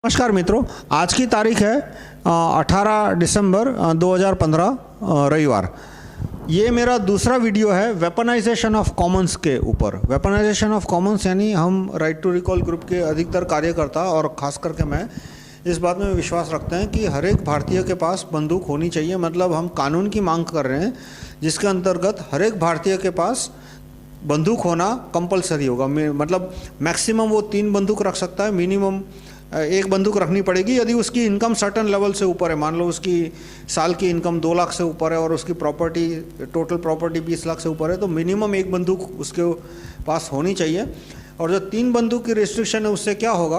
नमस्कार मित्रों, आज की तारीख है 18 दिसंबर 2015 रविवार। ये मेरा दूसरा वीडियो है वेपनाइजेशन ऑफ कॉमन्स के ऊपर। वेपनाइजेशन ऑफ कॉमन्स यानी हम राइट टू रिकॉल ग्रुप के अधिकतर कार्यकर्ता और ख़ास करके मैं इस बात में विश्वास रखते हैं कि हर एक भारतीय के पास बंदूक होनी चाहिए। मतलब हम कानून की मांग कर रहे हैं जिसके अंतर्गत हर एक भारतीय के पास बंदूक होना कंपलसरी होगा। मतलब मैक्सिमम वो 3 बंदूक रख सकता है, मिनिमम 1 बंदूक रखनी पड़ेगी यदि उसकी इनकम सर्टन लेवल से ऊपर है। मान लो उसकी साल की इनकम 2 लाख से ऊपर है और उसकी प्रॉपर्टी टोटल प्रॉपर्टी 20 लाख से ऊपर है, तो मिनिमम 1 बंदूक उसके पास होनी चाहिए। और जो 3 बंदूक की रिस्ट्रिक्शन है उससे क्या होगा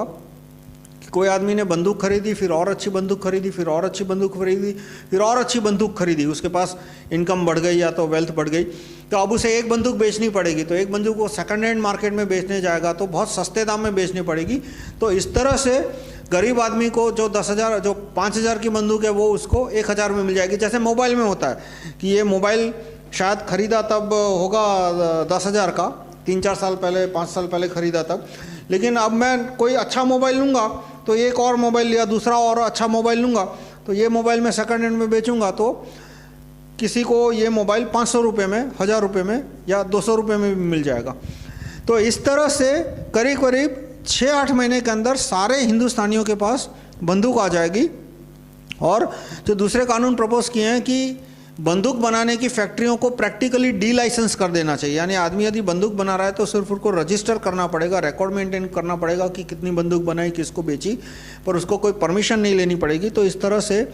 कि कोई आदमी ने बंदूक खरीदी, फिर और अच्छी बंदूक खरीदी, फिर और अच्छी बंदूक खरीदी, फिर और अच्छी बंदूक खरीदी, उसके पास इनकम बढ़ गई या तो वेल्थ बढ़ गई, तो अब उसे 1 बंदूक बेचनी पड़ेगी। तो 1 बंदूक वो सेकंड हैंड मार्केट में बेचने जाएगा तो बहुत सस्ते दाम में बेचनी पड़ेगी। तो इस तरह से गरीब आदमी को जो 10,000 जो 5,000 की बंदूक है वो उसको 1,000 में मिल जाएगी। जैसे मोबाइल में होता है कि ये मोबाइल शायद ख़रीदा तब होगा 10,000 का, 3-4 साल पहले 5 साल पहले ख़रीदा तब, लेकिन अब मैं कोई अच्छा मोबाइल लूँगा तो एक और मोबाइल लिया, दूसरा और अच्छा मोबाइल लूँगा, तो ये मोबाइल मैं सेकंड हैंड में बेचूँगा तो किसी को ये मोबाइल 500 रुपये में, 1,000 रुपये में या 200 रुपये में भी मिल जाएगा। तो इस तरह से करीब करीब 6-8 महीने के अंदर सारे हिंदुस्तानियों के पास बंदूक आ जाएगी। और जो दूसरे कानून प्रपोज किए हैं कि बंदूक बनाने की फैक्ट्रियों को प्रैक्टिकली डी लाइसेंस कर देना चाहिए। यानी आदमी यदि बंदूक बना रहा है तो सिर्फ उसको रजिस्टर करना पड़ेगा, रिकॉर्ड मेंटेन करना पड़ेगा कि कितनी बंदूक बनाई, किसको बेची, पर उसको कोई परमिशन नहीं लेनी पड़ेगी। तो इस तरह से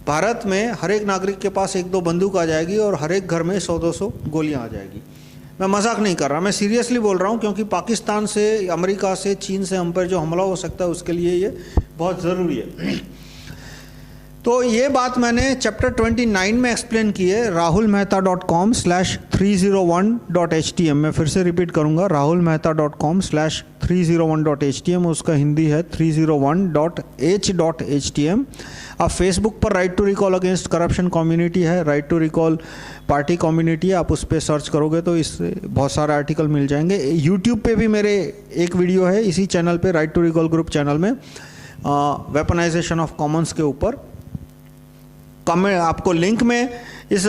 भारत में हर एक नागरिक के पास 1-2 बंदूक आ जाएगी और हर एक घर में 100-200 गोलियां आ जाएगी। मैं मजाक नहीं कर रहा, मैं सीरियसली बोल रहा हूं, क्योंकि पाकिस्तान से, अमेरिका से, चीन से हम पर जो हमला हो सकता है उसके लिए ये बहुत ज़रूरी है। तो ये बात मैंने चैप्टर 29 में एक्सप्लेन की है, rahulmehta.com/301.htm। मैं फिर से रिपीट करूँगा, rahulmehta.com/301.htm, उसका हिंदी है 301.h.htm। आप फेसबुक पर right to recall against corruption community है, right to recall party community है, आप उस पर सर्च करोगे तो इससे बहुत सारे आर्टिकल मिल जाएंगे। यूट्यूब पे भी मेरे एक वीडियो है इसी चैनल पे, right to recall group channel में, वेपनाइजेशन ऑफ कॉमन्स के ऊपर। कमेंट आपको लिंक में इस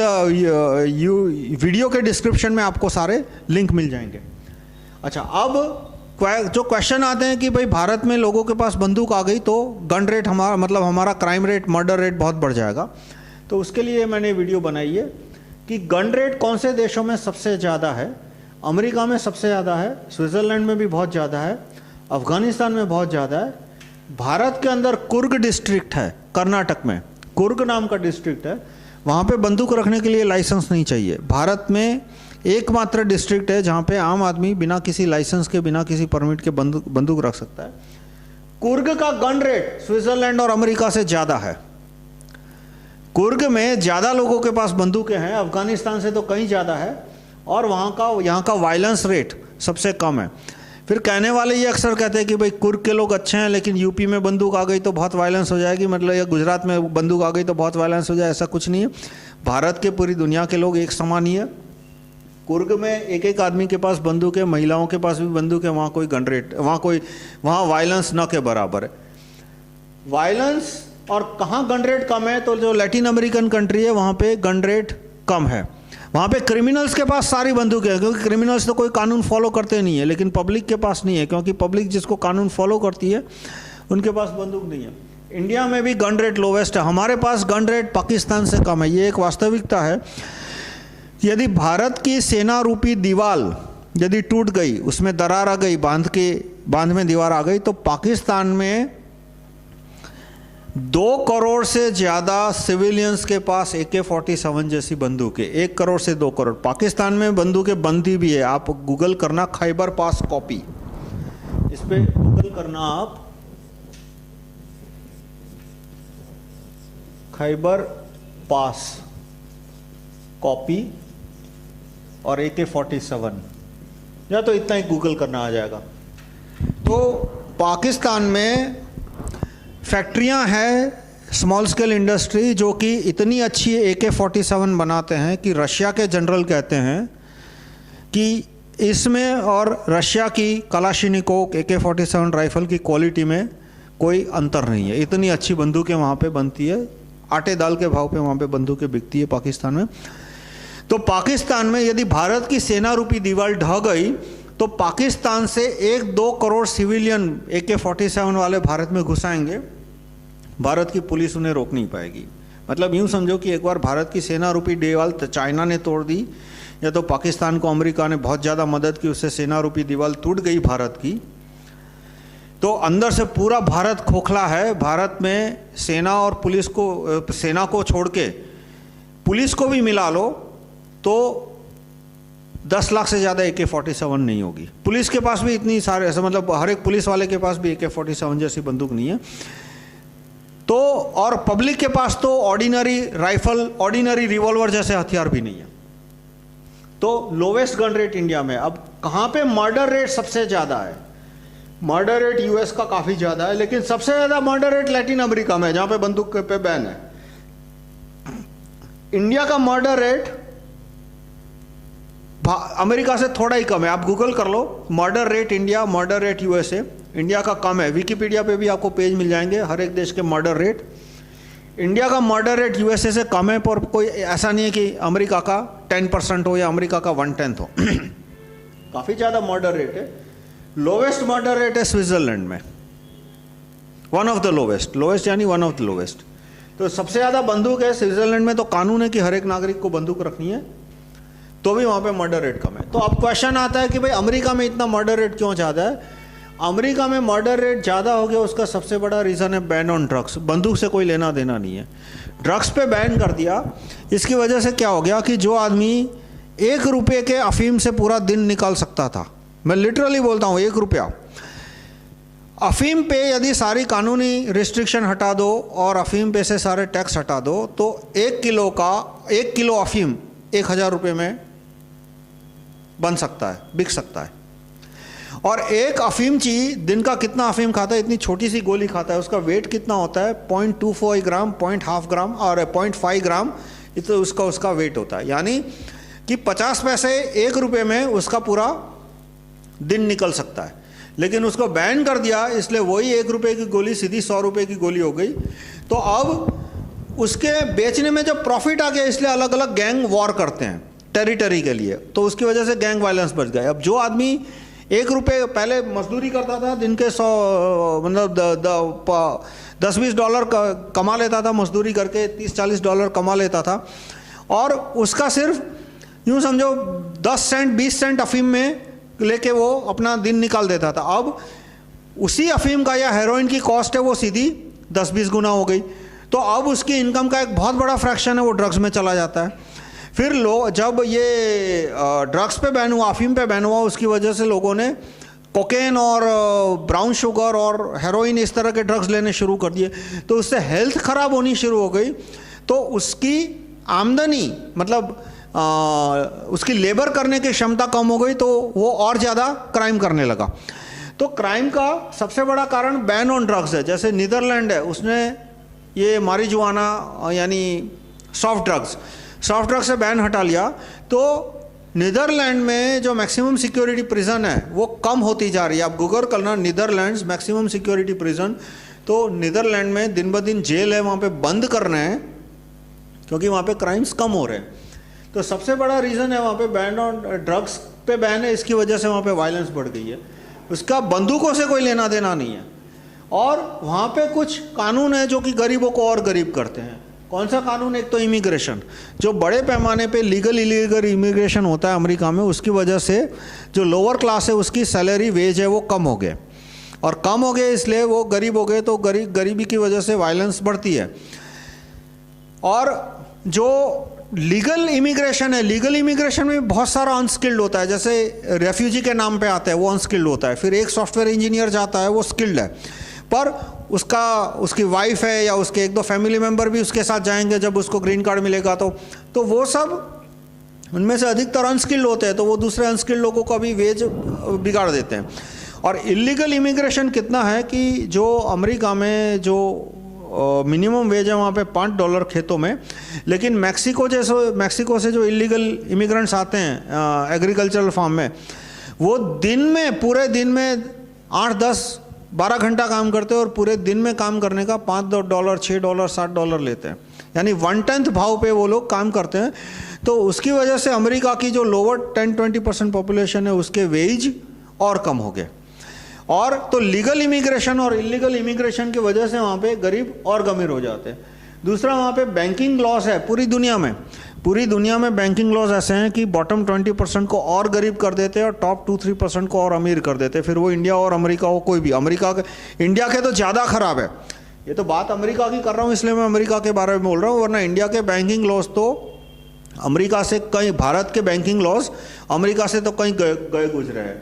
वीडियो के डिस्क्रिप्शन में आपको सारे लिंक मिल जाएंगे। अच्छा, अब जो क्वेश्चन आते हैं कि भाई भारत में लोगों के पास बंदूक आ गई तो गन रेट हमारा, मतलब हमारा क्राइम रेट, मर्डर रेट बहुत बढ़ जाएगा। तो उसके लिए मैंने वीडियो बनाई है कि गन रेट कौन से देशों में सबसे ज़्यादा है। अमेरिका में सबसे ज़्यादा है, स्विट्ज़रलैंड में भी बहुत ज़्यादा है, अफगानिस्तान में बहुत ज़्यादा है। भारत के अंदर कुर्ग डिस्ट्रिक्ट है, कर्नाटक में कुर्ग नाम का डिस्ट्रिक्ट है, वहाँ पे बंदूक रखने के लिए लाइसेंस नहीं चाहिए। भारत में एकमात्र डिस्ट्रिक्ट है जहाँ पे आम आदमी बिना किसी लाइसेंस के, बिना किसी परमिट के बंदूक रख सकता है। कुर्ग का गन रेट स्विट्ज़रलैंड और अमेरिका से ज़्यादा है। कुर्ग में ज़्यादा लोगों के पास बंदूकें हैं, अफगानिस्तान से तो कहीं ज़्यादा है, और यहाँ का वायलेंस रेट सबसे कम है। फिर कहने वाले ये अक्सर कहते हैं कि भाई कुर्ग के लोग अच्छे हैं लेकिन यूपी में बंदूक आ गई तो बहुत वायलेंस हो जाएगी, मतलब या गुजरात में बंदूक आ गई तो बहुत वायलेंस हो जाए, ऐसा कुछ नहीं है। भारत के पूरी दुनिया के लोग एक समान ही है। कुर्ग में एक आदमी के पास बंदूक है, महिलाओं के पास भी बंदूक है, वहाँ कोई गन रेट, वहाँ वायलेंस न के बराबर है। वायलेंस और कहाँ गन रेट कम है, तो जो लैटिन अमेरिकन कंट्री है वहाँ पे गन रेट कम है। वहाँ पे क्रिमिनल्स के पास सारी बंदूक है, क्योंकि क्रिमिनल्स तो कोई कानून फॉलो करते नहीं है, लेकिन पब्लिक के पास नहीं है, क्योंकि पब्लिक जिसको कानून फॉलो करती है उनके पास बंदूक नहीं है। इंडिया में भी गन रेट लोवेस्ट है, हमारे पास गन रेट पाकिस्तान से कम है। ये एक वास्तविकता है। यदि भारत की सेना रूपी दीवार यदि टूट गई, उसमें दरार आ गई, बांध में दीवार आ गई, तो पाकिस्तान में 2 करोड़ से ज़्यादा सिविलियंस के पास AK-47 जैसी बंदूक है। 1 करोड़ से 2 करोड़ पाकिस्तान में बंदूकें बनती भी है। आप गूगल करना खैबर पास कॉपी, इस पे गूगल करना आप खैबर पास कॉपी और AK-47, या तो इतना ही गूगल करना आ जाएगा। तो पाकिस्तान में फैक्ट्रियां हैं, स्मॉल स्केल इंडस्ट्री, जो कि इतनी अच्छी AK-47 बनाते हैं कि रशिया के जनरल कहते हैं कि इसमें और रशिया की कलाशिनिकोव AK-47 राइफल की क्वालिटी में कोई अंतर नहीं है। इतनी अच्छी बंदूकें वहाँ पे बनती है, आटे दाल के भाव पे वहाँ पे बंदूकें बिकती है पाकिस्तान में। तो पाकिस्तान में यदि भारत की सेना रूपी दीवार ढह गई तो पाकिस्तान से 1-2 करोड़ सिविलियन AK-47 वाले भारत में घुसाएंगे, भारत की पुलिस उन्हें रोक नहीं पाएगी। मतलब यूं समझो कि एक बार भारत की सेना रूपी दीवार चाइना ने तोड़ दी, या तो पाकिस्तान को अमेरिका ने बहुत ज़्यादा मदद की, उससे सेना रूपी दीवार टूट गई भारत की, तो अंदर से पूरा भारत खोखला है। भारत में सेना और पुलिस को, सेना को छोड़ के पुलिस को भी मिला लो तो 10 लाख से ज़्यादा AK-47 नहीं होगी। पुलिस के पास भी इतनी सारे, ऐसा मतलब हर एक पुलिस वाले के पास भी AK-47 जैसी बंदूक नहीं है। तो और पब्लिक के पास तो ऑर्डिनरी राइफल, ऑर्डिनरी रिवॉल्वर जैसे हथियार भी नहीं है। तो लोवेस्ट गन रेट इंडिया में। अब कहाँ पे मर्डर रेट सबसे ज़्यादा है? मर्डर रेट US का काफ़ी ज़्यादा है, लेकिन सबसे ज़्यादा मर्डर रेट लैटिन अमेरिका में है, जहाँ पे बंदूक पे बैन है। इंडिया का मर्डर रेट अमेरिका से थोड़ा ही कम है। आप गूगल कर लो murder rate India, murder rate USA, India का कम है। विकिपीडिया पे भी आपको पेज मिल जाएंगे हर एक देश के मर्डर रेट। इंडिया का मर्डर रेट USA से कम है, पर कोई ऐसा नहीं है कि अमेरिका का 10% हो या अमेरिका का 1/10 हो। काफ़ी ज़्यादा मर्डर रेट है। लोवेस्ट मर्डर रेट है स्विट्जरलैंड में, one of the lowest, lowest यानी वन ऑफ द लोवेस्ट। तो सबसे ज़्यादा बंदूक है स्विट्जरलैंड में। तो कानून है कि हर एक नागरिक को बंदूक रखनी है, तो भी वहाँ पे मर्डर रेट कम है। तो अब क्वेश्चन आता है कि भाई अमेरिका में इतना मर्डर रेट क्यों ज़्यादा है? अमेरिका में मर्डर रेट ज़्यादा हो गया, उसका सबसे बड़ा रीज़न है बैन ऑन ड्रग्स। बंदूक से कोई लेना देना नहीं है, ड्रग्स पे बैन कर दिया। इसकी वजह से क्या हो गया कि जो आदमी 1 रुपये के अफीम से पूरा दिन निकाल सकता था, मैं लिटरली बोलता हूँ 1 रुपया अफीम पे यदि सारी कानूनी रिस्ट्रिक्शन हटा दो और अफीम पे से सारे टैक्स हटा दो, तो 1 किलो अफीम 1000 रुपये में बन सकता है, बिक सकता है। और एक अफीमची दिन का कितना अफीम खाता है? इतनी छोटी सी गोली खाता है, उसका वेट कितना होता है? 0.25 ग्राम, 0.5 ग्राम और 0.5 ग्राम, तो उसका वेट होता है। यानी कि 50 पैसे 1 रुपये में उसका पूरा दिन निकल सकता है। लेकिन उसको बैन कर दिया, इसलिए वही 1 रुपये की गोली सीधी 100 रुपये की गोली हो गई। तो अब उसके बेचने में जब प्रॉफिट आ गया, इसलिए अलग अलग गैंग वॉर करते हैं टेरिटरी के लिए, तो उसकी वजह से गैंग वायलेंस बढ़ गया। अब जो आदमी 1 रुपये पहले मजदूरी करता था, दिन के 100 मतलब $10-20 कमा लेता था मजदूरी करके, $30-40 कमा लेता था, और उसका सिर्फ यूँ समझो 10 सेंट 20 सेंट अफीम में लेके वो अपना दिन निकाल देता था। अब उसी अफीम का या हेरोइन की कॉस्ट है वो सीधी 10-20 गुना हो गई। तो अब उसकी इनकम का एक बहुत बड़ा फ्रैक्शन है वो ड्रग्स में चला जाता है। फिर जब ये ड्रग्स पे बैन हुआ, अफीम पे बैन हुआ, उसकी वजह से लोगों ने कोकेन और ब्राउन शुगर और हेरोइन इस तरह के ड्रग्स लेने शुरू कर दिए। तो उससे हेल्थ ख़राब होनी शुरू हो गई, तो उसकी आमदनी मतलब उसकी लेबर करने की क्षमता कम हो गई, तो वो और ज़्यादा क्राइम करने लगा। तो क्राइम का सबसे बड़ा कारण बैन ऑन ड्रग्स है। जैसे नीदरलैंड है, उसने ये मारिजुआना यानी सॉफ्ट ड्रग्स से बैन हटा लिया। तो नीदरलैंड में जो मैक्सिमम सिक्योरिटी प्रिजन है वो कम होती जा रही है। आप गूगल करना नीदरलैंड्स मैक्सिमम सिक्योरिटी प्रिजन, तो नीदरलैंड में दिन ब दिन जेल है वहाँ पे बंद करना है, क्योंकि वहाँ पे क्राइम्स कम हो रहे हैं। तो सबसे बड़ा रीज़न है वहाँ पे बैन ऑन ड्रग्स पे बैन है, इसकी वजह से वहाँ पे वायलेंस बढ़ गई है। उसका बंदूकों से कोई लेना देना नहीं है। और वहाँ पे कुछ कानून है जो कि गरीबों को और गरीब करते हैं। कौन सा कानून? एक तो इमिग्रेशन, जो बड़े पैमाने पे लीगल इलीगल इमिग्रेशन होता है अमेरिका में, उसकी वजह से जो लोअर क्लास है उसकी सैलरी वेज है वो कम हो गए, और कम हो गए इसलिए वो गरीब हो गए, तो गरीबी की वजह से वायलेंस बढ़ती है। और जो लीगल इमिग्रेशन है, लीगल इमिग्रेशन में बहुत सारा अनस्किल्ड होता है। जैसे रेफ्यूजी के नाम पे आता है वो अनस्किल्ड होता है, फिर एक सॉफ्टवेयर इंजीनियर जाता है वो स्किल्ड है, पर उसकी वाइफ है या उसके 1-2 फैमिली मेम्बर भी उसके साथ जाएंगे जब उसको ग्रीन कार्ड मिलेगा। तो वो सब उनमें से अधिकतर अनस्किल्ड होते हैं, तो वो दूसरे अनस्किल्ड लोगों का भी वेज बिगाड़ देते हैं। और इलीगल इमिग्रेशन कितना है कि जो अमेरिका में जो मिनिमम वेज है वहाँ पे $5 खेतों में, लेकिन मैक्सिको से जो इलीगल इमिग्रेंट्स आते हैं एग्रीकल्चरल फार्म में, वो पूरे दिन में 8-10 12 घंटा काम करते हैं और पूरे दिन में काम करने का $5, $6, $7 लेते हैं, यानी 1/10 भाव पे वो लोग काम करते हैं। तो उसकी वजह से अमेरिका की जो लोअर 10-20% पॉपुलेशन है उसके वेज और कम हो गए। और तो लीगल इमिग्रेशन और इलीगल इमिग्रेशन की वजह से वहाँ पे गरीब और अमीर हो जाते हैं। दूसरा, वहाँ पे बैंकिंग लॉस है पूरी दुनिया में बैंकिंग लॉस ऐसे हैं कि बॉटम 20% को और गरीब कर देते हैं और टॉप 2-3% को और अमीर कर देते हैं। फिर वो इंडिया और अमेरिका हो, कोई भी, इंडिया के तो ज़्यादा खराब है। ये तो बात अमेरिका की कर रहा हूँ इसलिए मैं अमेरिका के बारे में बोल रहा हूँ, वरना इंडिया के बैंकिंग लॉस तो अमेरिका से कहीं, भारत के बैंकिंग लॉस अमेरिका से तो कहीं गए गुजरे हैं।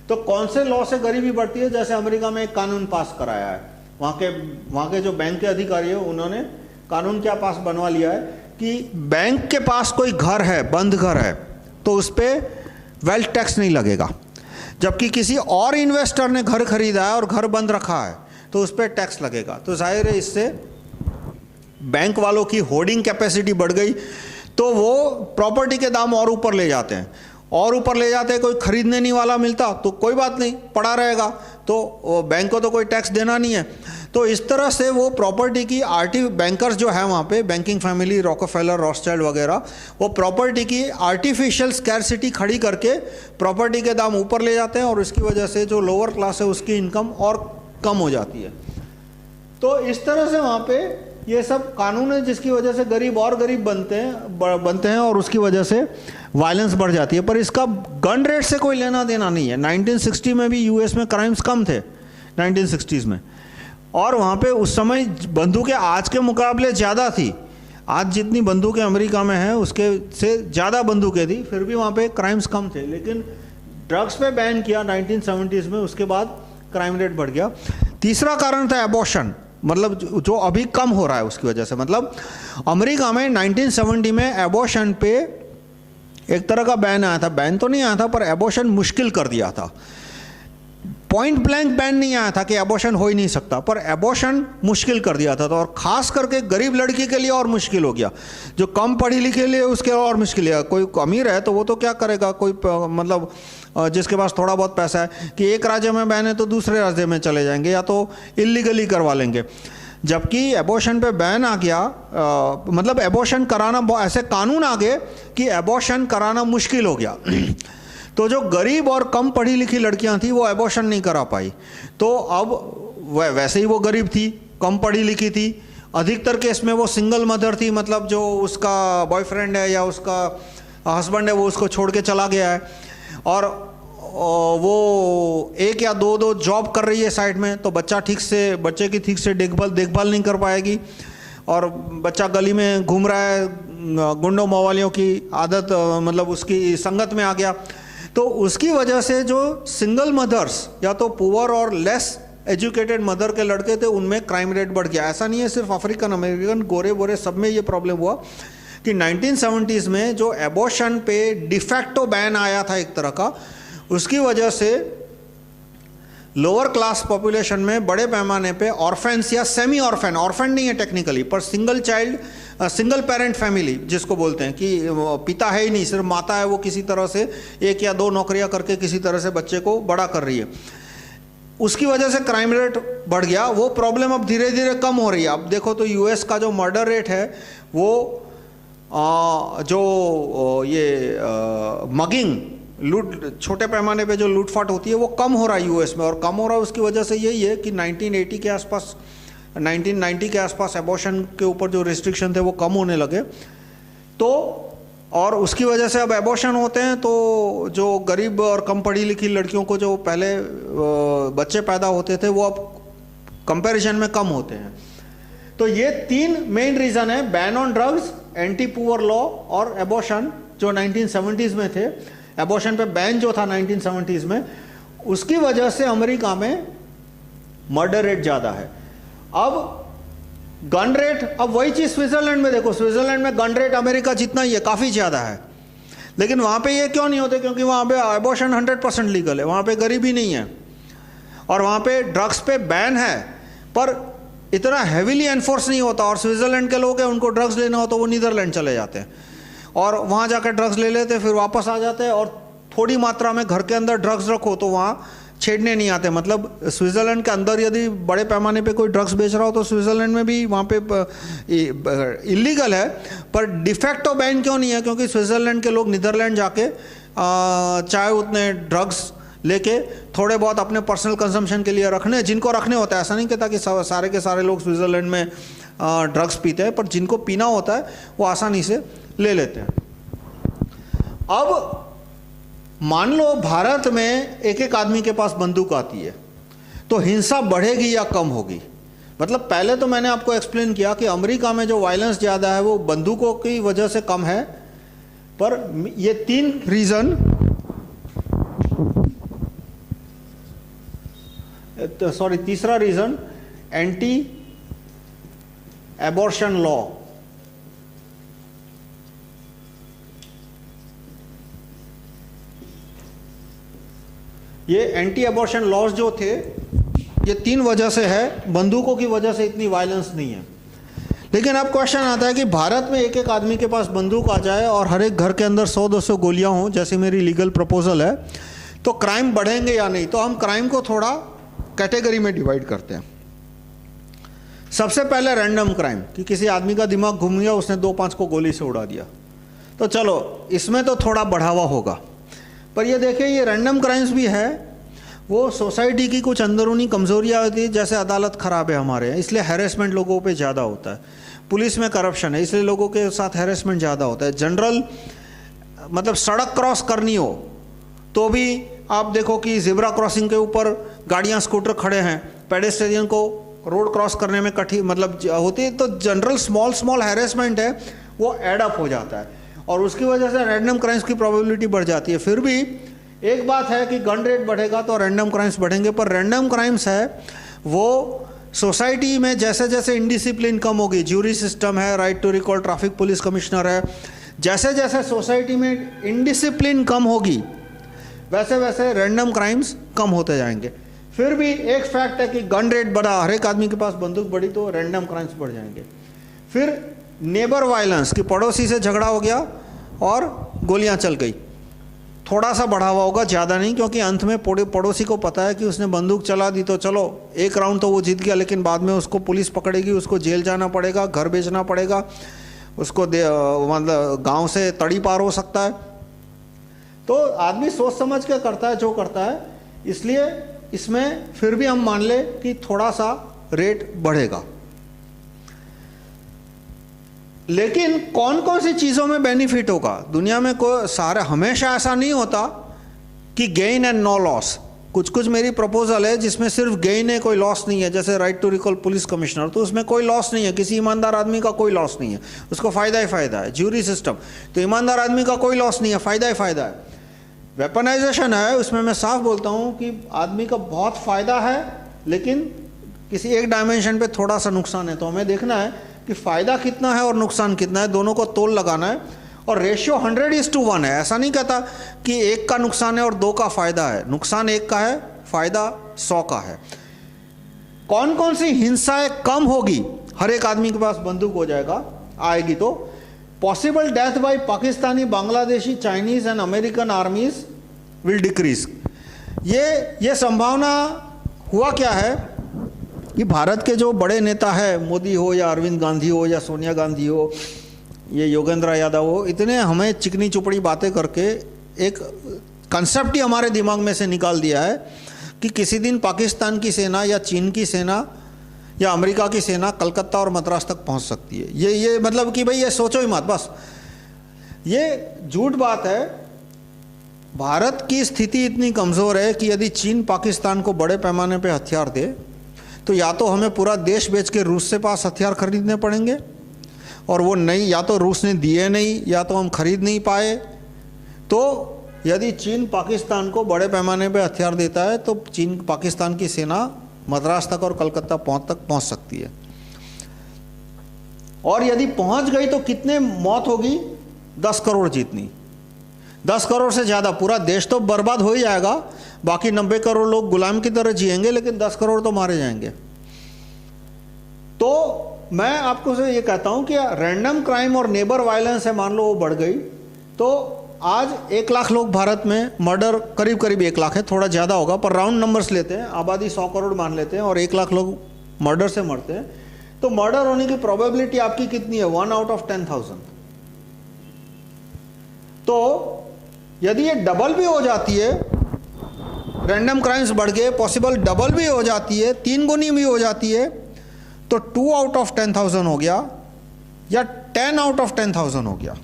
तो कौन से लॉ से गरीबी बढ़ती है? जैसे अमेरिका में एक कानून पास कराया है, वहाँ के जो बैंक के अधिकारी है उन्होंने कानून क्या पास बनवा लिया है कि बैंक के पास कोई घर है, बंद घर है, तो उस पर वेल्थ टैक्स नहीं लगेगा। जबकि किसी और इन्वेस्टर ने घर खरीदा है और घर बंद रखा है तो उस पर टैक्स लगेगा। तो जाहिर है इससे बैंक वालों की होर्डिंग कैपेसिटी बढ़ गई, तो वो प्रॉपर्टी के दाम और ऊपर ले जाते हैं, कोई खरीदने नहीं वाला मिलता तो कोई बात नहीं, पड़ा रहेगा, तो बैंक को तो कोई टैक्स देना नहीं है। तो इस तरह से वो प्रॉपर्टी की बैंकर्स जो है वहाँ पे, बैंकिंग फैमिली, रॉकफेलर, रॉथस्चाइल्ड वगैरह, वो प्रॉपर्टी की आर्टिफिशियल स्कैरसिटी खड़ी करके प्रॉपर्टी के दाम ऊपर ले जाते हैं और इसकी वजह से जो लोअर क्लास है उसकी इनकम और कम हो जाती है। तो इस तरह से वहाँ पे ये सब कानून है जिसकी वजह से गरीब और गरीब बनते हैं और उसकी वजह से वायलेंस बढ़ जाती है। पर इसका गन रेट से कोई लेना देना नहीं है। 1960 में भी यूएस में क्राइम्स कम थे 1960s में, और वहाँ पे उस समय बंदूकें आज के मुकाबले ज़्यादा थी। आज जितनी बंदूकें अमेरिका में हैं उसके से ज़्यादा बंदूकें थी, फिर भी वहाँ पे क्राइम्स कम थे। लेकिन ड्रग्स पे बैन किया 1970s में, उसके बाद क्राइम रेट बढ़ गया। तीसरा कारण था एबॉर्शन, मतलब जो अभी कम हो रहा है उसकी वजह से। मतलब अमेरिका में 1970 में एबॉर्शन पे एक तरह का बैन आया था, बैन तो नहीं आया था पर एबॉर्शन मुश्किल कर दिया था। पॉइंट ब्लैंक बैन नहीं आया था कि एबॉर्शन हो ही नहीं सकता, पर एबॉर्शन मुश्किल कर दिया था। तो और ख़ास करके गरीब लड़की के लिए और मुश्किल हो गया, जो कम पढ़ी लिखी लिए उसके और मुश्किल है। कोई अमीर है तो वो तो क्या करेगा, कोई मतलब जिसके पास थोड़ा बहुत पैसा है कि एक राज्य में बैन है तो दूसरे राज्य में चले जाएंगे या तो इलीगली करवा लेंगे। जबकि एबॉर्शन पे बैन आ गया, मतलब एबॉर्शन कराना, ऐसे कानून आ गए कि एबॉर्शन कराना मुश्किल हो गया। तो जो गरीब और कम पढ़ी लिखी लड़कियां थी वो एबॉर्शन नहीं करा पाई। तो अब वैसे ही वो गरीब थी, कम पढ़ी लिखी थी, अधिकतर केस में वो सिंगल मदर थी, मतलब जो उसका बॉयफ्रेंड है या उसका हस्बैंड है वो उसको छोड़ के चला गया है और वो एक या दो जॉब कर रही है साइड में, तो बच्चे की ठीक से देखभाल नहीं कर पाएगी और बच्चा गली में घूम रहा है, गुंडों मवालियों की आदत, मतलब उसकी संगत में आ गया। तो उसकी वजह से जो सिंगल मदर्स या तो पुअर और लेस एजुकेटेड मदर के लड़के थे उनमें क्राइम रेट बढ़ गया। ऐसा नहीं है सिर्फ अफ्रीकन अमेरिकन, गोरे बोरे सब में ये प्रॉब्लम हुआ कि 1970s में जो एबॉर्शन पे डिफैक्टो बैन आया था एक तरह का, उसकी वजह से लोअर क्लास पॉपुलेशन में बड़े पैमाने पे ऑर्फेन्स या सेमी ऑर्फेन नहीं है टेक्निकली, पर सिंगल पेरेंट फैमिली जिसको बोलते हैं कि पिता है ही नहीं, सिर्फ माता है, वो किसी तरह से एक या दो नौकरियां करके किसी तरह से बच्चे को बड़ा कर रही है, उसकी वजह से क्राइम रेट बढ़ गया। वो प्रॉब्लम अब धीरे धीरे कम हो रही है। अब देखो तो यूएस का जो मर्डर रेट है वो जो ये मगिंग, लूट, छोटे पैमाने पे जो लूटफाट होती है वो कम हो रहा है यूएस में, और कम हो रहा है उसकी वजह से यही है कि 1980 के आसपास, 1990 के आसपास एबॉर्शन के ऊपर जो रिस्ट्रिक्शन थे वो कम होने लगे। तो और उसकी वजह से अब एबॉर्शन होते हैं तो जो गरीब और कम पढ़ी लिखी लड़कियों को जो पहले बच्चे पैदा होते थे वो अब कंपैरिजन में कम होते हैं। तो ये तीन मेन रीज़न है, ban on drugs, anti poor law और एबॉर्शन जो 1970s में थे। एबॉर्शन पे बैन जो था 1970s में, उसकी वजह से अमेरिका में मर्डर रेट ज़्यादा है। अब गन रेट, अब वही चीज़ स्विट्जरलैंड में देखो, स्विट्जरलैंड में गन रेट अमेरिका जितना ही है, काफ़ी ज़्यादा है, लेकिन वहाँ पे ये क्यों नहीं होते? क्योंकि वहाँ पे एबॉर्शन 100% लीगल है, वहाँ पे गरीबी नहीं है और वहाँ पे ड्रग्स पे बैन है पर इतना हैवीली एनफोर्स नहीं होता। और स्विट्जरलैंड के लोग हैं, उनको ड्रग्स लेना हो तो वो नीदरलैंड चले जाते हैं और वहाँ जाकर ड्रग्स ले लेते, फिर वापस आ जाते हैं। और थोड़ी मात्रा में घर के अंदर ड्रग्स रखो तो वहाँ छेड़ने नहीं आते। मतलब स्विट्ज़रलैंड के अंदर यदि बड़े पैमाने पे कोई ड्रग्स बेच रहा हो तो स्विट्ज़रलैंड में भी वहाँ पे इलीगल है, पर डिफेक्टो बैन क्यों नहीं है? क्योंकि स्विट्ज़रलैंड के लोग नीदरलैंड जाके चाहे उतने ड्रग्स लेके थोड़े बहुत अपने पर्सनल कंजम्पशन के लिए रखने, जिनको रखने होता है, ऐसा नहीं कहता कि सारे के सारे लोग स्विट्ज़रलैंड में ड्रग्स पीते हैं, पर जिनको पीना होता है वो आसानी से ले लेते हैं। अब मान लो भारत में एक एक आदमी के पास बंदूक आती है, तो हिंसा बढ़ेगी या कम होगी? मतलब पहले तो मैंने आपको एक्सप्लेन किया कि अमेरिका में जो वायलेंस ज़्यादा है वो बंदूकों की वजह से कम है, पर ये तीन रीज़न, तीसरा रीज़न एंटी एबॉर्शन लॉ। ये एंटी एबॉर्शन लॉज जो थे, ये तीन वजह से है, बंदूकों की वजह से इतनी वायलेंस नहीं है। लेकिन अब क्वेश्चन आता है कि भारत में एक एक आदमी के पास बंदूक आ जाए और हर एक घर के अंदर 100-200 गोलियां हों, जैसे मेरी लीगल प्रपोजल है, तो क्राइम बढ़ेंगे या नहीं? तो हम क्राइम को थोड़ा कैटेगरी में डिवाइड करते हैं। सबसे पहले रैंडम क्राइम, कि किसी आदमी का दिमाग घूम गया, उसने 2-5 को गोली से उड़ा दिया, तो चलो इसमें तो थोड़ा बढ़ावा होगा। पर ये देखिए, ये रैंडम क्राइम्स भी है, वो सोसाइटी की कुछ अंदरूनी कमजोरियाँ होती है, जैसे अदालत ख़राब है हमारे यहाँ, इसलिए हैरेसमेंट लोगों पे ज़्यादा होता है। पुलिस में करप्शन है, इसलिए लोगों के साथ हैरेसमेंट ज़्यादा होता है। जनरल मतलब सड़क क्रॉस करनी हो तो भी आप देखो कि ज़ेब्रा क्रॉसिंग के ऊपर गाड़ियाँ स्कूटर खड़े हैं, पेडेस्ट्रियन को रोड क्रॉस करने में कठिन मतलब होती है, तो जनरल स्मॉल हैरेसमेंट है वो एड अप हो जाता है, और उसकी वजह से रैंडम क्राइम्स की प्रोबेबिलिटी बढ़ जाती है। फिर भी एक बात है कि गन रेट बढ़ेगा तो रैंडम क्राइम्स बढ़ेंगे, पर रैंडम क्राइम्स है वो सोसाइटी में जैसे जैसे इनडिसिप्लिन कम होगी, ज्यूरी सिस्टम है, right to recall, traffic police commissioner है, जैसे जैसे सोसाइटी में इनडिसिप्लिन कम होगी वैसे वैसे रैंडम क्राइम्स कम होते जाएंगे। फिर भी एक फैक्ट है कि गन रेट बढ़ा, हर एक आदमी के पास बंदूक बढ़ी, तो रैंडम क्राइम्स बढ़ जाएंगे। फिर नेबर वायलेंस, कि पड़ोसी से झगड़ा हो गया और गोलियां चल गई, थोड़ा सा बढ़ावा होगा, ज़्यादा नहीं, क्योंकि अंत में पड़ोसी को पता है कि उसने बंदूक चला दी तो चलो एक राउंड तो वो जीत गया, लेकिन बाद में उसको पुलिस पकड़ेगी, उसको जेल जाना पड़ेगा, घर बेचना पड़ेगा, उसको मतलब गांव से तड़ी पार हो सकता है। तो आदमी सोच समझ के करता है जो करता है, इसलिए इसमें फिर भी हम मान ले कि थोड़ा सा रेट बढ़ेगा। लेकिन कौन कौन सी चीज़ों में बेनिफिट होगा? दुनिया में कोई सारे हमेशा ऐसा नहीं होता कि गेन एंड नो लॉस। कुछ कुछ मेरी प्रपोजल है जिसमें सिर्फ गेन है, कोई लॉस नहीं है, जैसे right to recall police commissioner, तो उसमें कोई लॉस नहीं है, किसी ईमानदार आदमी का कोई लॉस नहीं है, उसको फ़ायदा ही फ़ायदा है। ज्यूरी सिस्टम, तो ईमानदार आदमी का कोई लॉस नहीं है, फ़ायदा ही फ़ायदा है। वेपनाइजेशन है, उसमें मैं साफ बोलता हूँ कि आदमी का बहुत फ़ायदा है, लेकिन किसी एक डायमेंशन पे थोड़ा सा नुकसान है। तो हमें देखना है कि फ़ायदा कितना है और नुकसान कितना है, दोनों को तोल लगाना है। और रेशियो 100:1 है। ऐसा नहीं कहता कि एक का नुकसान है और 2 का फ़ायदा है, नुकसान 1 का है, फ़ायदा 100 का है। कौन कौन सी हिंसाएं कम होगी? हर एक आदमी के पास बंदूक हो जाएगा, आएगी तो possible death by Pakistani, Bangladeshi, Chinese and American आर्मीज will decrease. ये संभावना हुआ क्या है कि भारत के जो बड़े नेता है, मोदी हो या अरविंद गांधी हो या सोनिया गांधी हो, ये योगेंद्र यादव हो, इतने हमें चिकनी चुपड़ी बातें करके एक कंसेप्ट ही हमारे दिमाग में से निकाल दिया है कि किसी दिन पाकिस्तान की सेना या चीन की सेना या अमेरिका की सेना कलकत्ता और मद्रास तक पहुंच सकती है। ये मतलब कि भाई ये सोचो ही मत, बस ये झूठ बात है। भारत की स्थिति इतनी कमज़ोर है कि यदि चीन पाकिस्तान को बड़े पैमाने पे हथियार दे तो या तो हमें पूरा देश बेच के रूस से पास हथियार खरीदने पड़ेंगे, और वो नहीं, या तो रूस ने दिए नहीं या तो हम खरीद नहीं पाए। तो यदि चीन पाकिस्तान को बड़े पैमाने पे हथियार देता है तो चीन पाकिस्तान की सेना मद्रास तक और कलकत्ता पहुंच सकती है। और यदि पहुंच गई तो कितने मौत होगी? 10 करोड़ जितनी, 10 करोड़ से ज़्यादा। पूरा देश तो बर्बाद हो ही जाएगा, बाकी 90 करोड़ लोग गुलाम की तरह जिएंगे, लेकिन 10 करोड़ तो मारे जाएंगे। तो मैं आपको से ये कहता हूं कि रैंडम क्राइम और नेबर वायलेंस है, मान लो वो बढ़ गई, तो आज 1 लाख लोग भारत में, मर्डर करीब करीब 1 लाख है, थोड़ा ज़्यादा होगा पर राउंड नंबर्स लेते हैं, आबादी 100 करोड़ मान लेते हैं और 1 लाख लोग मर्डर से मरते हैं, तो मर्डर होने की प्रोबेबिलिटी आपकी कितनी है? 1 आउट ऑफ 10,000। तो यदि ये डबल भी हो जाती है, रैंडम क्राइम्स बढ़ गए, पॉसिबल डबल भी हो जाती है, 3 गुनी भी हो जाती है, तो 2 आउट ऑफ 10,000 हो गया या 10 आउट ऑफ 10,000 हो गया।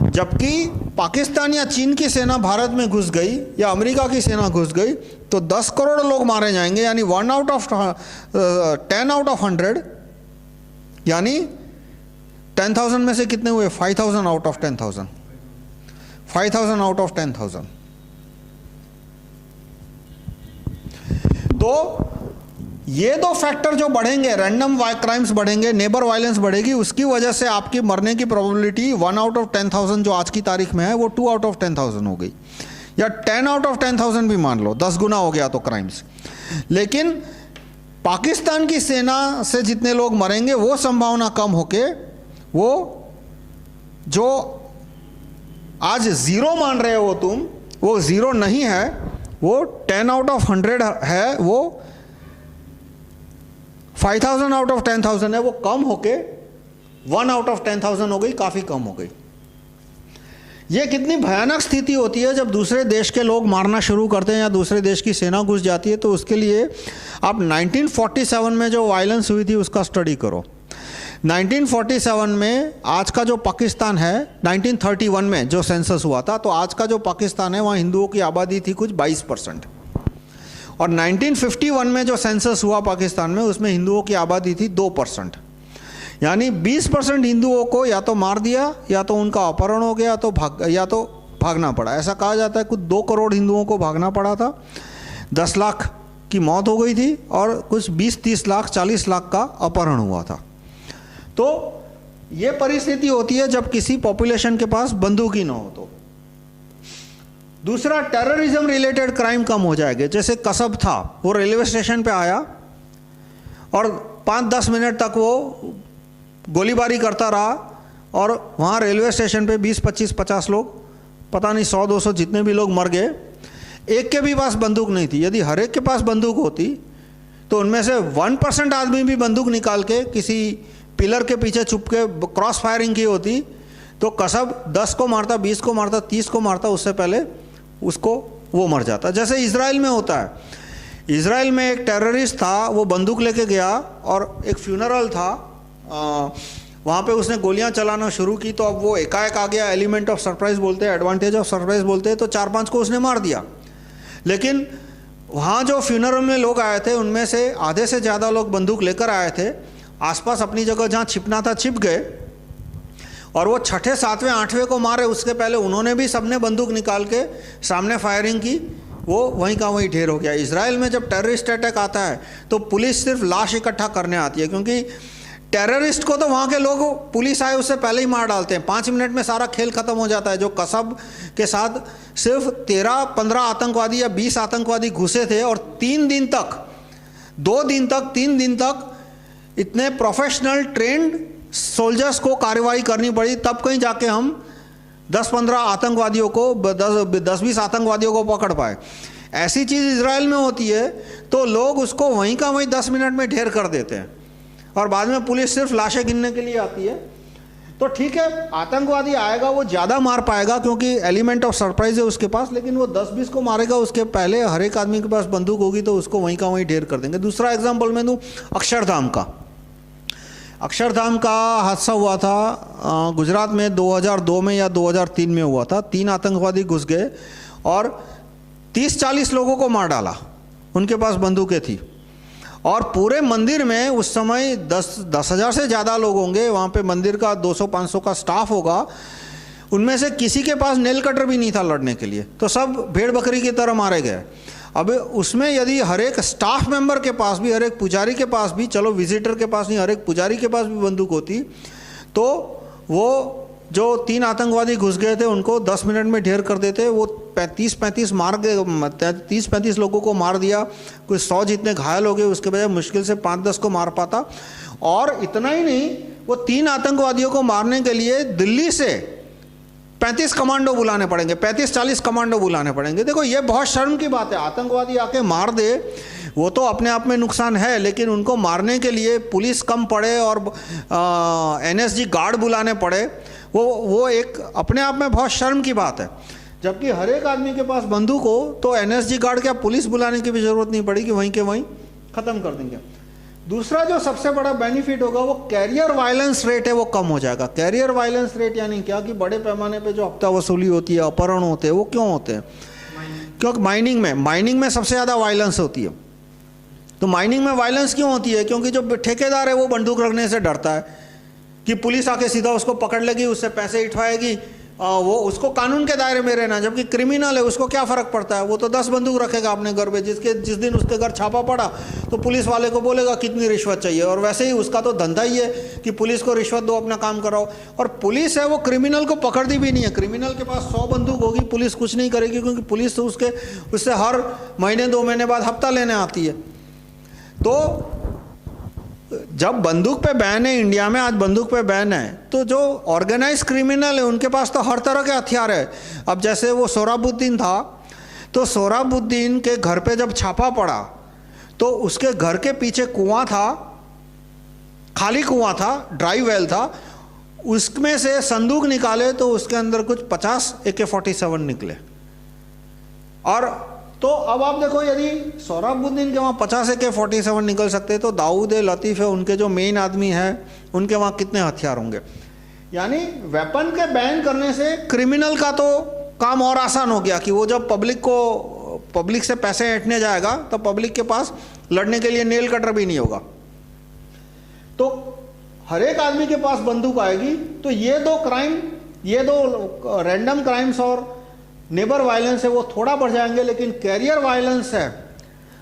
जबकि पाकिस्तान या चीन की सेना भारत में घुस गई या अमेरिका की सेना घुस गई तो 10 करोड़ लोग मारे जाएंगे, यानी 10 आउट ऑफ 100, यानी 10,000 में से कितने हुए? 5,000 आउट ऑफ 10,000, 5,000 आउट ऑफ 10,000। तो ये दो फैक्टर जो बढ़ेंगे, रैंडम क्राइम्स बढ़ेंगे, नेबर वायलेंस बढ़ेगी, उसकी वजह से आपकी मरने की प्रोबेबिलिटी 1 आउट ऑफ 10,000 जो आज की तारीख में है वो 2 आउट ऑफ 10,000 हो गई, या 10 आउट ऑफ 10,000 भी मान लो, 10 गुना हो गया तो क्राइम्स। लेकिन पाकिस्तान की सेना से जितने लोग मरेंगे वो संभावना कम होके, वो जो आज 0 मान रहे हो तुम, वो 0 नहीं है, वो 10 आउट ऑफ 100 है, वो 5,000 आउट ऑफ 10,000 है, वो कम होके 1 आउट ऑफ 10,000 हो गई, काफ़ी कम हो गई। ये कितनी भयानक स्थिति होती है जब दूसरे देश के लोग मारना शुरू करते हैं या दूसरे देश की सेना घुस जाती है। तो उसके लिए आप 1947 में जो वायलेंस हुई थी उसका स्टडी करो। 1947 में आज का जो पाकिस्तान है, 1931 में जो सेंसस हुआ था, तो आज का जो पाकिस्तान है वहाँ हिंदुओं की आबादी थी कुछ 22%, और 1951 में जो सेंसस हुआ पाकिस्तान में उसमें हिंदुओं की आबादी थी 2%, यानी 20% हिंदुओं को या तो मार दिया या तो उनका अपहरण हो गया या तो भागना पड़ा। ऐसा कहा जाता है कुछ 2 करोड़ हिंदुओं को भागना पड़ा था, 10 लाख की मौत हो गई थी और कुछ 20-30 लाख 40 लाख का अपहरण हुआ था। तो ये परिस्थिति होती है जब किसी पॉपुलेशन के पास बंदूक ही ना हो। तो दूसरा, टेररिज्म रिलेटेड क्राइम कम हो जाएंगे। जैसे कसब था, वो रेलवे स्टेशन पे आया और 5-10 मिनट तक वो गोलीबारी करता रहा और वहाँ रेलवे स्टेशन पे 20-25-50 लोग, पता नहीं 100-200 जितने भी लोग मर गए। एक के भी पास बंदूक नहीं थी। यदि हर एक के पास बंदूक होती तो उनमें से 1% आदमी भी बंदूक निकाल के किसी पिलर के पीछे छुप के क्रॉस फायरिंग की होती तो कसब 10 को मारता, 20 को मारता, 30 को मारता, उससे पहले उसको वो मर जाता। जैसे इजराइल में होता है, इजराइल में एक टेररिस्ट था, वो बंदूक लेके गया और एक फ्यूनरल था, वहाँ पे उसने गोलियां चलाना शुरू की। तो अब वो एकाएक आ गया, एलिमेंट ऑफ सरप्राइज बोलते हैं, एडवांटेज ऑफ सरप्राइज बोलते हैं, तो 4-5 को उसने मार दिया। लेकिन वहाँ जो फ्यूनरल में लोग आए थे उनमें से आधे से ज़्यादा लोग बंदूक लेकर आए थे, आसपास अपनी जगह जहाँ छिपना था छिप गए, और वो 6ठे 7वें 8वें को मारे उसके पहले उन्होंने भी सबने बंदूक निकाल के सामने फायरिंग की, वो वहीं का वहीं ढेर हो गया। इजराइल में जब टेररिस्ट अटैक आता है तो पुलिस सिर्फ लाश इकट्ठा करने आती है, क्योंकि टेररिस्ट को तो वहाँ के लोग पुलिस आए उससे पहले ही मार डालते हैं। 5 मिनट में सारा खेल खत्म हो जाता है। जो कसब के साथ सिर्फ 13-15 आतंकवादी या 20 आतंकवादी घुसे थे और 3 दिन तक 3 दिन तक इतने प्रोफेशनल ट्रेंड सोल्जर्स को कार्रवाई करनी पड़ी, तब कहीं जाके हम 10-15 आतंकवादियों को 10-20 आतंकवादियों को पकड़ पाए। ऐसी चीज़ इजराइल में होती है तो लोग उसको वहीं का वहीं 10 मिनट में ढेर कर देते हैं और बाद में पुलिस सिर्फ लाशें गिनने के लिए आती है। तो ठीक है, आतंकवादी आएगा वो ज़्यादा मार पाएगा क्योंकि एलिमेंट ऑफ सरप्राइज है उसके पास, लेकिन वो 10-20 को मारेगा, उसके पहले हर एक आदमी के पास बंदूक होगी तो उसको वहीं का वहीं ढेर कर देंगे। दूसरा एग्जाम्पल मैं दूँ अक्षरधाम का। अक्षरधाम का हादसा हुआ था गुजरात में 2002 में या 2003 में हुआ था। 3 आतंकवादी घुस गए और 30-40 लोगों को मार डाला, उनके पास बंदूकें थी। और पूरे मंदिर में उस समय 10,000 से ज़्यादा लोग होंगे, वहाँ पे मंदिर का 200-500 का स्टाफ होगा, उनमें से किसी के पास नेल कटर भी नहीं था लड़ने के लिए, तो सब भेड़ बकरी की तरह मारे गए। अब उसमें यदि हर एक स्टाफ मेंबर के पास भी, हर एक पुजारी के पास भी, चलो विजिटर के पास नहीं, हर एक पुजारी के पास भी बंदूक होती तो वो जो 3 आतंकवादी घुस गए थे उनको 10 मिनट में ढेर कर देते। वो 30-35 लोगों को मार दिया, कुछ 100 जितने घायल हो गए, उसके बजाय मुश्किल से 5-10 को मार पाता। और इतना ही नहीं, वो 3 आतंकवादियों को मारने के लिए दिल्ली से 35 कमांडो बुलाने पड़ेंगे, 35-40 कमांडो बुलाने पड़ेंगे। देखो ये बहुत शर्म की बात है, आतंकवादी आके मार दे वो तो अपने आप में नुकसान है, लेकिन उनको मारने के लिए पुलिस कम पड़े और NSG गार्ड बुलाने पड़े, वो एक अपने आप में बहुत शर्म की बात है। जबकि हर एक आदमी के पास बंदूक हो तो NSG गार्ड क्या पुलिस बुलाने की भी जरूरत नहीं पड़ेगी, वहीं के वहीं खत्म कर देंगे। दूसरा जो सबसे बड़ा बेनिफिट होगा वो कैरियर वायलेंस रेट है, वो कम हो जाएगा। कैरियर वायलेंस रेट यानी क्या कि बड़े पैमाने पे जो हफ्ता वसूली होती है, अपहरण होते हैं, वो क्यों होते हैं? क्योंकि माइनिंग में सबसे ज़्यादा वायलेंस होती है। तो माइनिंग में वायलेंस क्यों होती है? क्योंकि जो ठेकेदार है वो बंदूक रखने से डरता है कि पुलिस आके सीधा उसको पकड़ लेगी, उससे पैसे उठवाएगी, वो उसको कानून के दायरे में रहना। जबकि क्रिमिनल है उसको क्या फ़र्क पड़ता है, वो तो 10 बंदूक रखेगा अपने घर पे। जिस दिन उसके घर छापा पड़ा तो पुलिस वाले को बोलेगा कितनी रिश्वत चाहिए, और वैसे ही उसका तो धंधा ही है कि पुलिस को रिश्वत दो, अपना काम कराओ। और पुलिस है वो क्रिमिनल को पकड़ती भी नहीं है। क्रिमिनल के पास 100 बंदूक होगी, पुलिस कुछ नहीं करेगी, क्योंकि पुलिस तो उससे हर महीने 2 महीने बाद हफ्ता लेने आती है। तो जब बंदूक पे बैन है इंडिया में, आज बंदूक पे बैन है, तो जो ऑर्गेनाइज क्रिमिनल है उनके पास तो हर तरह के हथियार है। अब जैसे वो सोहराबुद्दीन था, तो सोहराबुद्दीन के घर पे जब छापा पड़ा तो उसके घर के पीछे कुआं था, खाली कुआं था, ड्राई वेल था, उसमें से संदूक निकाले तो उसके अंदर कुछ 50 AK-47 निकले। और तो अब आप देखो, यदि सोहराबुद्दीन के वहाँ 50 AK-47 निकल सकते तो दाऊद लतीफ़ है, उनके जो मेन आदमी है, उनके वहाँ कितने हथियार होंगे? यानी वेपन के बैन करने से क्रिमिनल का तो काम और आसान हो गया कि वो जब पब्लिक से पैसे ऐंठने जाएगा तो पब्लिक के पास लड़ने के लिए नेल कटर भी नहीं होगा। तो हर एक आदमी के पास बंदूक आएगी। तो ये दो रैंडम क्राइम्स और नेबर वायलेंस है वो थोड़ा बढ़ जाएंगे, लेकिन कैरियर वायलेंस है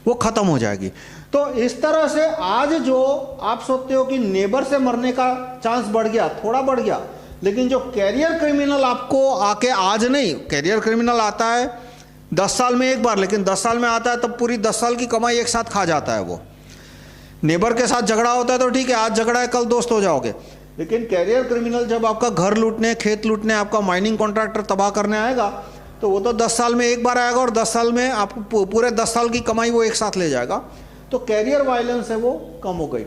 वो खत्म हो जाएगी। तो इस तरह से आज जो आप सोचते हो कि नेबर से मरने का चांस बढ़ गया, थोड़ा बढ़ गया, लेकिन जो कैरियर क्रिमिनल आपको आके आज नहीं, कैरियर क्रिमिनल आता है 10 साल में एक बार, लेकिन 10 साल में आता है तब पूरी 10 साल की कमाई एक साथ खा जाता है। वो नेबर के साथ झगड़ा होता है तो ठीक है, आज झगड़ा है कल दोस्त हो जाओगे, लेकिन कैरियर क्रिमिनल जब आपका घर लूटने, खेत लूटने, आपका माइनिंग कॉन्ट्रैक्टर तबाह करने आएगा तो वो तो 10 साल में एक बार आएगा और 10 साल में आपको पूरे 10 साल की कमाई वो एक साथ ले जाएगा। तो कैरियर वायलेंस है वो कम हो गई।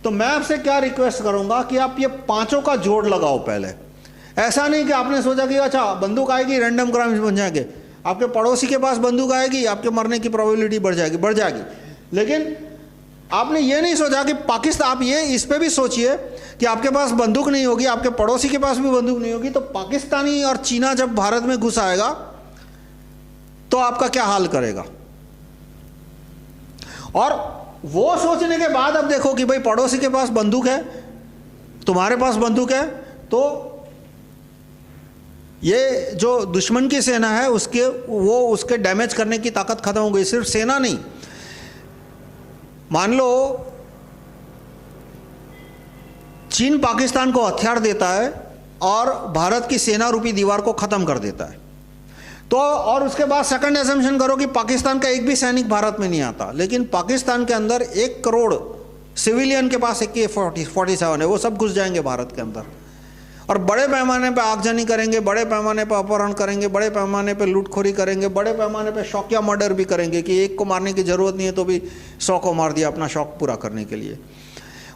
तो मैं आपसे क्या रिक्वेस्ट करूंगा कि आप ये पांचों का जोड़ लगाओ पहले। ऐसा नहीं कि आपने सोचा कि अच्छा बंदूक आएगी रैंडम क्राइम्स बन जाएंगे, आपके पड़ोसी के पास बंदूक आएगी, आपके मरने की प्रोबेबिलिटी बढ़ जाएगी। लेकिन आपने ये नहीं सोचा कि पाकिस्तान, आप ये इस पे भी सोचिए कि आपके पास बंदूक नहीं होगी, आपके पड़ोसी के पास भी बंदूक नहीं होगी, तो पाकिस्तानी और चीना जब भारत में घुस आएगा तो आपका क्या हाल करेगा। और वो सोचने के बाद अब देखो कि भाई पड़ोसी के पास बंदूक है, तुम्हारे पास बंदूक है, तो ये जो दुश्मन की सेना है उसके डैमेज करने की ताकत खत्म हो गई। सिर्फ सेना नहीं, मान लो चीन पाकिस्तान को हथियार देता है और भारत की सेना रूपी दीवार को खत्म कर देता है, तो और उसके बाद सेकंड एजम्पशन करो कि पाकिस्तान का एक भी सैनिक भारत में नहीं आता, लेकिन पाकिस्तान के अंदर 1 करोड़ सिविलियन के पास AK-47 है, वो सब घुस जाएंगे भारत के अंदर और बड़े पैमाने पे आगजनी करेंगे, बड़े पैमाने पे अपहरण करेंगे, बड़े पैमाने पे लूटखोरी करेंगे, बड़े पैमाने पे शौकिया मर्डर भी करेंगे कि एक को मारने की ज़रूरत नहीं है तो भी 100 को मार दिया अपना शौक पूरा करने के लिए।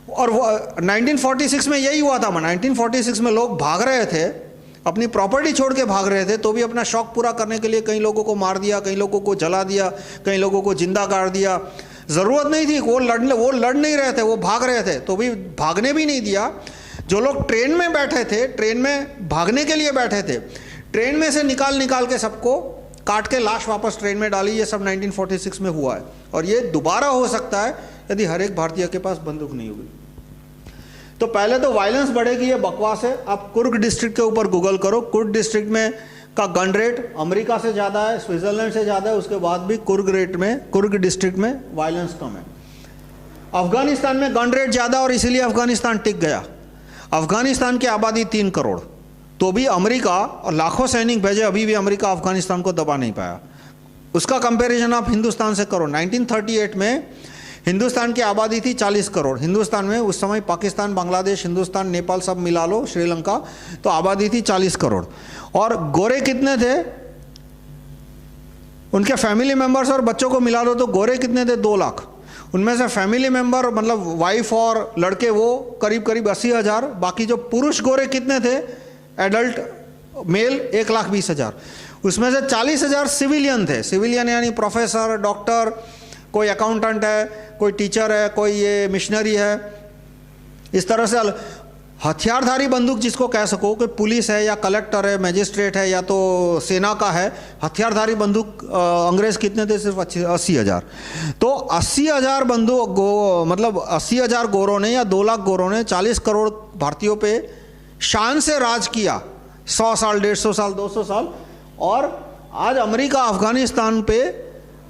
और वो 1946 में यही हुआ था। 1946 में लोग भाग रहे थे, अपनी प्रॉपर्टी छोड़ के भाग रहे थे, तो भी अपना शौक पूरा करने के लिए कई लोगों को मार दिया, कई लोगों को जला दिया, कई लोगों को जिंदा गाड़ दिया। ज़रूरत नहीं थी, वो लड़ नहीं रहे थे, वो भाग रहे थे, तो भी भागने भी नहीं दिया। जो लोग ट्रेन में बैठे थे, ट्रेन में भागने के लिए बैठे थे, ट्रेन में से निकाल के सबको काट के लाश वापस ट्रेन में डाली। ये सब 1946 में हुआ है और ये दोबारा हो सकता है यदि हर एक भारतीय के पास बंदूक नहीं होगी। तो पहले तो वायलेंस बढ़ेगी, ये बकवास है। आप कुर्ग डिस्ट्रिक्ट के ऊपर गूगल करो, कुर्ग डिस्ट्रिक्ट में का गन रेट अमेरिका से ज़्यादा है, स्विट्जरलैंड से ज़्यादा है, उसके बाद भी कुर्ग डिस्ट्रिक्ट में वायलेंस कम है। अफगानिस्तान में गन रेट ज़्यादा और इसीलिए अफगानिस्तान टिक गया। अफगानिस्तान की आबादी 3 करोड़, तो भी अमेरिका और लाखों सैनिक भेजे, अभी भी अमेरिका अफगानिस्तान को दबा नहीं पाया। उसका कंपैरिजन आप हिंदुस्तान से करो। 1938 में हिंदुस्तान की आबादी थी 40 करोड़। हिंदुस्तान में उस समय पाकिस्तान, बांग्लादेश, हिंदुस्तान, नेपाल सब मिला लो, श्रीलंका, तो आबादी थी 40 करोड़। और गोरे कितने थे, उनके फैमिली मेंबर्स और बच्चों को मिला दो तो गोरे कितने थे, 2 लाख। उनमें से फैमिली मेंबर मतलब वाइफ और लड़के वो करीब करीब 80,000। बाकी जो पुरुष गोरे कितने थे, एडल्ट मेल 1,20,000। उसमें से 40,000 सिविलियन थे। सिविलियन यानी प्रोफेसर, डॉक्टर, कोई अकाउंटेंट है, कोई टीचर है, कोई ये मिशनरी है। इस तरह से हथियारधारी बंदूक जिसको कह सको, कि पुलिस है या कलेक्टर है, मजिस्ट्रेट है या तो सेना का है, हथियारधारी बंदूक अंग्रेज कितने थे, सिर्फ 80,000। तो 80,000 बंदूक मतलब 80,000 गोरों ने या 2 लाख गोरों ने 40 करोड़ भारतीयों पे शान से राज किया, 100 साल, 150 साल, 200 साल। और आज अमेरिका अफगानिस्तान पे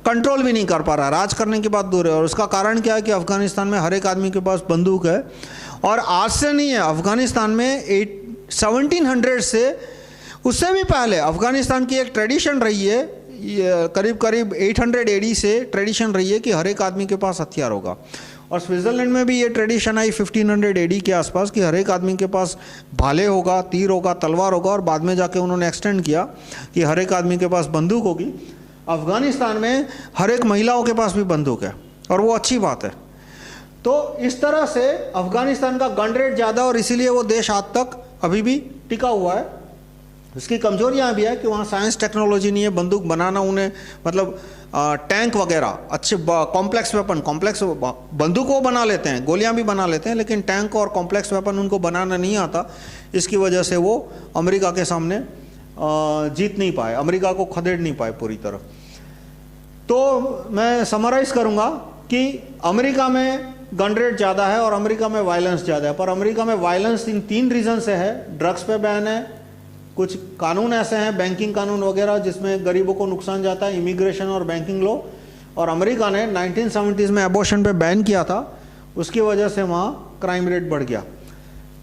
कंट्रोल भी नहीं कर पा रहा, राज करने की बात दूर है। और उसका कारण क्या है कि अफगानिस्तान में हर एक आदमी के पास बंदूक है। और आज से नहीं है, अफगानिस्तान में 1700 से, उससे भी पहले अफगानिस्तान की एक ट्रेडिशन रही है, करीब करीब 800 AD से ट्रेडिशन रही है कि हर एक आदमी के पास हथियार होगा। और स्विट्ज़रलैंड में भी ये ट्रेडिशन आई 1500 AD के आसपास कि हर एक आदमी के पास भाले होगा, तीर होगा, तलवार होगा। और बाद में जाके उन्होंने एक्सटेंड किया कि हर एक आदमी के पास बंदूक होगी। अफगानिस्तान में हर एक महिलाओं के पास भी बंदूक है और वो अच्छी बात है। तो इस तरह से अफगानिस्तान का गन रेट ज़्यादा और इसीलिए वो देश आज तक अभी भी टिका हुआ है। उसकी कमजोरियाँ भी है कि वहाँ साइंस टेक्नोलॉजी नहीं है, बंदूक बनाना उन्हें मतलब टैंक वगैरह अच्छे कॉम्प्लेक्स वेपन, कॉम्प्लेक्स बंदूक वो बना लेते हैं, गोलियां भी बना लेते हैं, लेकिन टैंक और कॉम्प्लेक्स वेपन उनको बनाना नहीं आता। इसकी वजह से वो अमेरिका के सामने जीत नहीं पाए, अमेरिका को खदेड़ नहीं पाए पूरी तरह। तो मैं समराइज करूंगा कि अमेरिका में गन रेट ज़्यादा है और अमेरिका में वायलेंस ज़्यादा है। पर अमेरिका में वायलेंस इन 3 रीज़न से है। ड्रग्स पे बैन है, कुछ कानून ऐसे हैं, बैंकिंग कानून वगैरह, जिसमें गरीबों को नुकसान जाता है, इमिग्रेशन और बैंकिंग लॉ। और अमेरिका ने 1970s में एबॉर्शन पे बैन किया था, उसकी वजह से वहाँ क्राइम रेट बढ़ गया।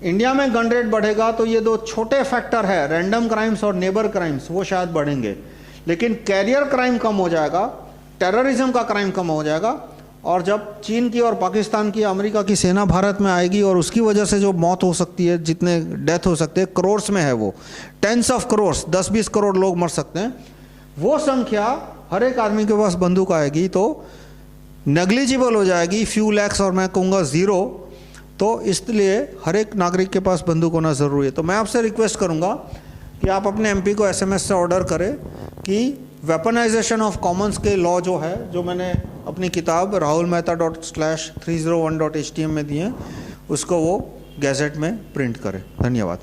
इंडिया में गन रेट बढ़ेगा तो ये 2 छोटे फैक्टर है, रैंडम क्राइम्स और नेबर क्राइम्स, वो शायद बढ़ेंगे। लेकिन कैरियर क्राइम कम हो जाएगा, टेररिज्म का क्राइम कम हो जाएगा। और जब चीन की और पाकिस्तान की, अमेरिका की सेना भारत में आएगी और उसकी वजह से जो मौत हो सकती है, जितने डेथ हो सकते हैं, करोड़्स में है वो, 10s of crores, 10-20 करोड़ लोग मर सकते हैं, वो संख्या हर एक आदमी के पास बंदूक आएगी तो नेग्लिजिबल हो जाएगी, फ्यू लैक्स और मैं कहूँगा 0। तो इसलिए हर एक नागरिक के पास बंदूक होना ज़रूरी है। तो मैं आपसे रिक्वेस्ट करूँगा कि आप अपने MP को SMS से ऑर्डर करें कि वेपनाइजेशन ऑफ कॉमन्स के लॉ जो है, जो मैंने अपनी किताब rahulmehta./301.htm में दी है, उसको वो गैजेट में प्रिंट करें। धन्यवाद।